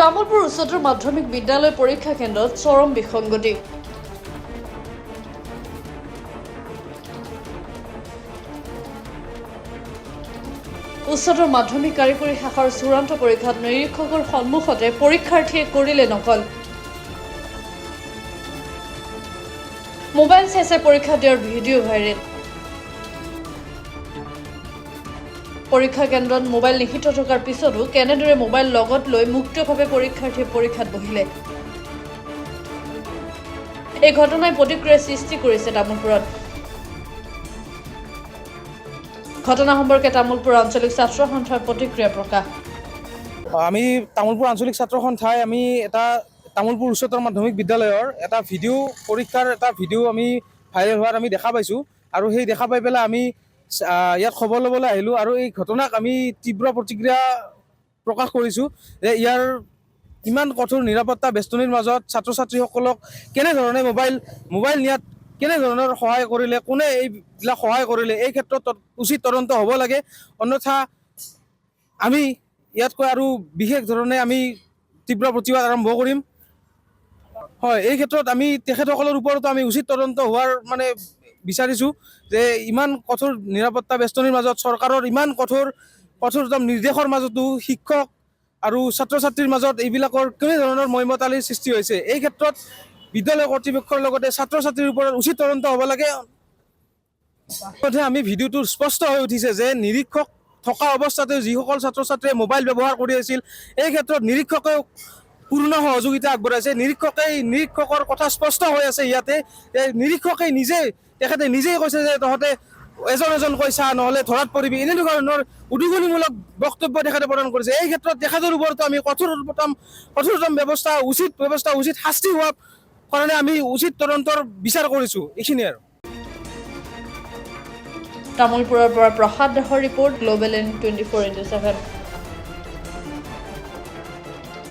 তামুলপুৰ উচ্চতৰ মাধ্যমিক বিদ্যালয় পৰীক্ষা কেন্দ্ৰত চৰম বিসংগতি। উচ্চতৰ মাধ্যমিক কাৰিকৰী শাখাৰ চূড়ান্ত পৰীক্ষাত নিৰীক্ষকৰ সন্মুখতে পৰীক্ষাৰ্থীয়ে কৰিলে নকল। মোবাইল চাই পৰীক্ষা দিয়াৰ ভিডিঅ' ভাইৰেল। পৰীক্ষা কেন্দ্ৰত মোবাইল নিহিত থকাৰ পিছতো কেনেদৰে মোবাইল লগত লৈ মুক্তভাৱে পৰীক্ষাৰ্থীয়ে পৰীক্ষাত বহিলে। এই ঘটনাই প্ৰতিক্ৰিয়াৰ সৃষ্টি কৰিছে তামুলপুৰত। ঘটনা সম্পৰ্কে তামুলপুৰ আঞ্চলিক ছাত্ৰ সন্থাৰ প্ৰতিক্ৰিয়া প্ৰকাশ। আমি তামুলপুৰ আঞ্চলিক ছাত্ৰ সন্থাই আমি এটা তামুলপুৰ উচ্চতৰ মাধ্যমিক বিদ্যালয়ৰ এটা পৰীক্ষাৰ এটা ভিডিঅ' আমি ভাইৰেল হোৱাত আমি দেখা পাইছোঁ আৰু সেই দেখা পাই পেলাই আমি ইয়াত খবৰ ল'বলৈ আহিলোঁ আৰু এই ঘটনাক আমি তীব্ৰ প্ৰতিক্ৰিয়া প্ৰকাশ কৰিছোঁ যে ইয়াৰ ইমান কঠোৰ নিৰাপত্তা বেষ্টনীৰ মাজত ছাত্ৰ ছাত্ৰীসকলক কেনেধৰণে মোবাইল নিয়াত কেনেধৰণৰ সহায় কৰিলে, কোনে এইবিলাক সহায় কৰিলে, এই ক্ষেত্ৰত উচিত তদন্ত হ'ব লাগে। অন্যথা আমি ইয়াতকৈ আৰু বিশেষ ধৰণে আমি তীব্ৰ প্ৰতিবাদ আৰম্ভ কৰিম। হয়, এই ক্ষেত্ৰত আমি তেখেতসকলৰ ওপৰতো আমি উচিত তদন্ত হোৱাৰ বিচাৰিছোঁ যে ইমান কঠোৰ নিৰাপত্তা বেষ্টনীৰ মাজত চৰকাৰৰ ইমান কঠোৰ নিৰ্দেশৰ মাজতো শিক্ষক আৰু ছাত্ৰ ছাত্ৰীৰ মাজত এইবিলাকৰ কেনেধৰণৰ মইমতালিৰ সৃষ্টি হৈছে। এই ক্ষেত্ৰত বিদ্যালয় কৰ্তৃপক্ষৰ লগতে ছাত্ৰ ছাত্ৰীৰ ওপৰত উচিত তদন্ত হ'ব লাগে। আমি ভিডিঅ'টো স্পষ্ট হৈ উঠিছে যে নিৰীক্ষক থকা অৱস্থাতে যিসকল ছাত্ৰ ছাত্ৰীয়ে মোবাইল ব্যৱহাৰ কৰি আছিল, এই ক্ষেত্ৰত নিৰীক্ষকেও পূৰ্ণ সহযোগিতা আগবঢ়াইছে। নিৰীক্ষকৰ কথা স্পষ্ট হৈ আছে ইয়াতে। নিৰীক্ষকে তেখেতে নিজেই কৈছে যে তহঁতে এজনকৈ চা, নহ'লে ধৰাত পৰিবি, এনেকুৱা ধৰণৰ উদগনিমূলক বক্তব্য তেখেতে প্ৰদান কৰিছে। এই ক্ষেত্ৰত তেখেতৰ ওপৰতো আমি কঠোৰতম ব্যৱস্থা, উচিত শাস্তি হোৱাৰ কাৰণে আমি উচিত তদন্তৰ বিচাৰ কৰিছোঁ। এইখিনিয়ে আৰু। তামুলপুৰৰ পৰা প্ৰসাদ দাসৰ ৰিপৰ্ট, গ্ল'বেল N24/7।